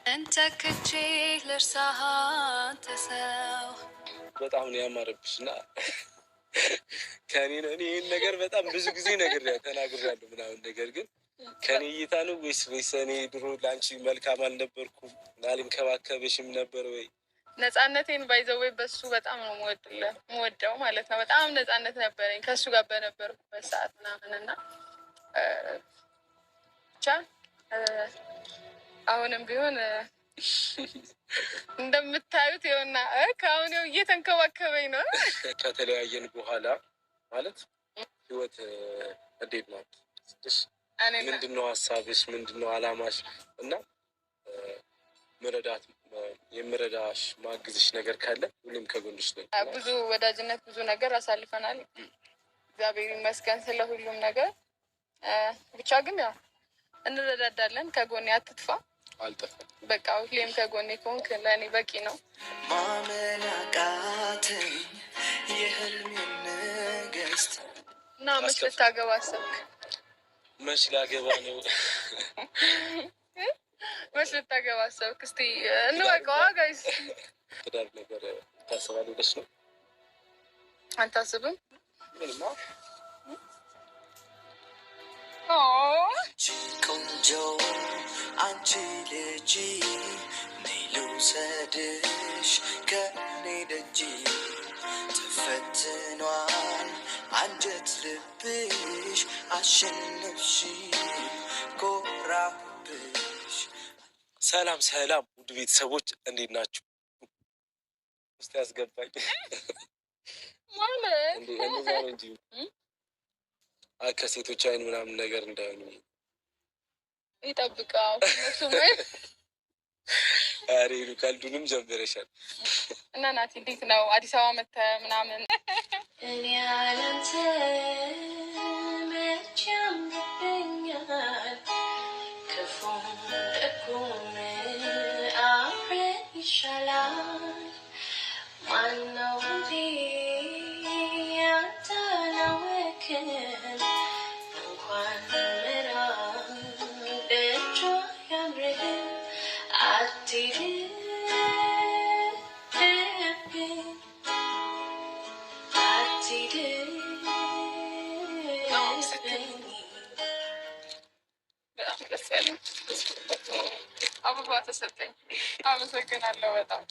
انت كتشي لرساها تساو በጣም ነው ያማረብሽና ከኔ ነው እኔ ነገር በጣም ብዙ ጊዜ ተናግሬያለሁ ምናምን ነገር ግን ከኔ እይታ ነው ወይስ እኔ ድሮ ላንቺ መልካም አልነበርኩም አልንከባከብሽም ነበር ወይ? ነፃነቴን ባይዘው በሱ በጣም ነው የምወደው ማለት ነው። በጣም ነፃነት ነበረኝ ከሱ ጋር በነበርኩበት ሰዓት ምናምን እና ብቻ አሁንም ቢሆን እንደምታዩት ይኸውና ከአሁን እየተንከባከበኝ ነው። ከተለያየን በኋላ ማለት ህይወት እንዴት ናት? ምንድነው ሀሳብሽ? ምንድነው አላማሽ? እና የምረዳሽ ማግዝሽ ነገር ካለ ሁሌም ከጎንሽ ነኝ። ብዙ ወዳጅነት ብዙ ነገር አሳልፈናል። እግዚአብሔር ይመስገን ስለ ሁሉም ነገር። ብቻ ግን ያው እንረዳዳለን። ከጎኔ አትጥፋ። አልጠፋም። በቃ ሁሌም ከጎኔ ከሆንክ ለእኔ በቂ ነው። ማመን አቃተኝ የህልሜ ንግስት እና መች ልታገባ አሰብክ? መች ላገባ ነው? መች ልታገባ አሰብክ? እስኪ እንወቀዋ ጋይስ። ትዳር ነገር ታስባለች ነው? አታስብም? ቆንጆ አንቺ ልጅ ነይ ልውሰድሽ ከኔ ደጅ ተፈትኗል አንጀት ልብሽ አሸነፍሽ ኮራብሽ። ሰላም ሰላም ውድ ቤተሰቦች እንዴት ናችሁ? ውስጥ ያስገባኝ ማለት ከሴቶች አይን ምናምን ነገር እንዳይሆኑ ይጠብቃው። አሬ ካልዱንም ጀምረሻል። እና ናቲ እንዴት ነው አዲስ አበባ መተህ ምናምን? እኔ ያንተ መቼም ይገኛል ክፉም ደጉም አብረን ይሻላል። ማነው ያንተናወክን እንኳን ምራን ደጇ ያምርህ አትሂድብኝ አበባ ተሰጠኝ። አመሰግናለሁ በጣም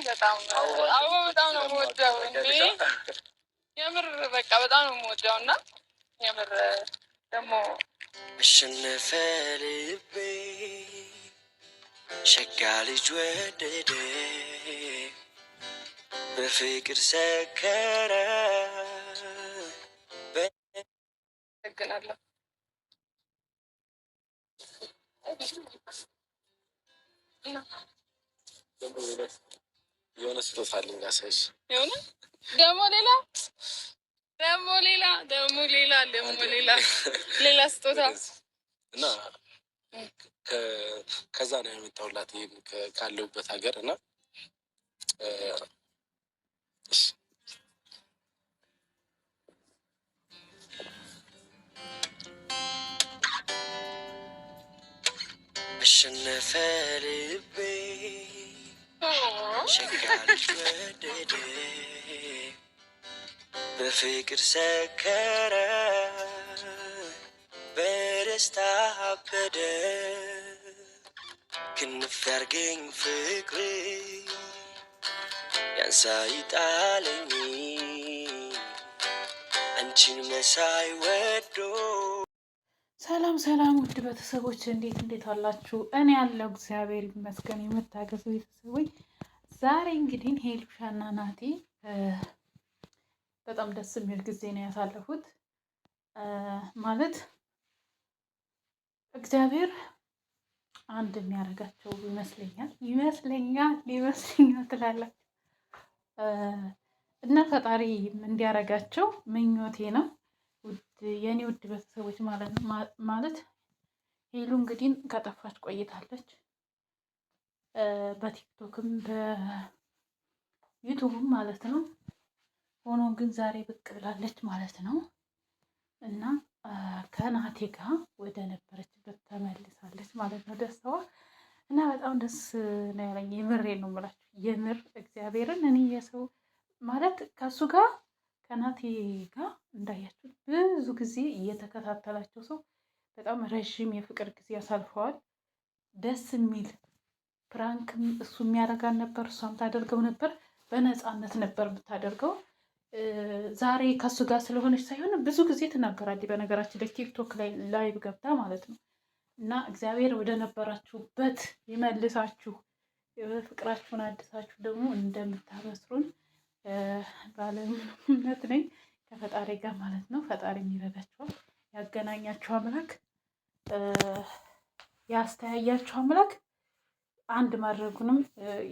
በጣም ነው የምወደው እንዴ የምር በቃ በጣም ነው የምወደው። እና የምር ደግሞ አሸነፈ ልቤ ሸጋ ልጅ ወደደ በፍቅር ሰከረ። አመሰግናለሁ። የሆነ ስጦታ አለኝ ላሳይሽ። የሆነ ሌላ ስጦታ እና ከዛ ነው የመጣሁላት ካለሁበት ሀገር እና አሸነፈ ልቤ ሸጋ ልጅ ወደደ በፍቅር ሰከረ በደስታ አበደ ክንፍ ያርገኝ ፍቅር ያንሳ ይጣለኝ አንቺን መሳይ ወዶ። ሰላም ሰላም ውድ ቤተሰቦች እንዴት አላችሁ? እኔ ያለው እግዚአብሔር ይመስገን። የምታገዙ ቤተሰቦች ዛሬ እንግዲህ ሄሉሻና ናቲ በጣም ደስ የሚል ጊዜ ነው ያሳለፉት። ማለት እግዚአብሔር አንድ የሚያደርጋቸው ይመስለኛል ትላላችሁ እና ፈጣሪ እንዲያደርጋቸው ምኞቴ ነው። የኔ ውድ ቤተሰቦች ማለት ሄሉ እንግዲህ ከጠፋች ቆይታለች። በቲክቶክም በዩቱብም ማለት ነው። ሆኖ ግን ዛሬ ብቅ ብላለች ማለት ነው እና ከናቴ ጋር ወደ ነበረችበት ተመልሳለች ማለት ነው። ደስታዋ እና በጣም ደስ ነው ያለኝ። የምሬን ነው የምላችሁ፣ የምር እግዚአብሔርን እኔ የሰው ማለት ከሱ ጋር ከናቴ ጋር እንዳያችሁት ብዙ ጊዜ እየተከታተላቸው ሰው በጣም ረዥም የፍቅር ጊዜ አሳልፈዋል። ደስ የሚል ፕራንክም እሱ የሚያደርጋን ነበር፣ እሷም ታደርገው ነበር። በነፃነት ነበር የምታደርገው። ዛሬ ከሱ ጋር ስለሆነች ሳይሆን ብዙ ጊዜ ትናገራለች። በነገራችን ላይ ቲክቶክ ላይ ላይቭ ገብታ ማለት ነው። እና እግዚአብሔር ወደ ነበራችሁበት ይመልሳችሁ፣ ፍቅራችሁን አድሳችሁ ደግሞ እንደምታበስሩን ባለእምነት ነኝ ከፈጣሪ ጋር ማለት ነው። ፈጣሪ የሚረዳችኋል፣ ያገናኛችሁ አምላክ፣ ያስተያያችሁ አምላክ አንድ ማድረጉንም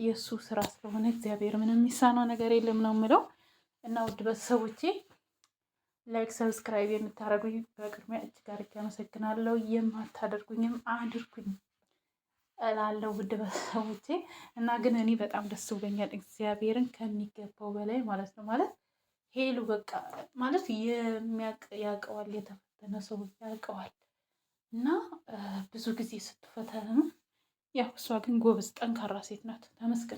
የእሱ ስራ ስለሆነ እግዚአብሔር ምንም የሚሳነው ነገር የለም ነው የምለው። እና ውድ ቤተሰቦቼ ላይክ ሰብስክራይብ የምታደርጉኝ በቅድሚያ እጅግ አድርጌ አመሰግናለሁ። የማታደርጉኝም አድርጉኝ እላለሁ ውድ ቤተሰቦቼ። እና ግን እኔ በጣም ደስ ብሎኛል እግዚአብሔርን ከሚገባው በላይ ማለት ነው። ማለት ሄሉ በቃ ማለት የሚያውቅ ያውቀዋል፣ የተፈተነ ሰው ያውቀዋል። እና ብዙ ጊዜ ስትፈተኑ ያው እሷ ግን ጎበዝ ጠንካራ ሴት ናት። ተመስገን።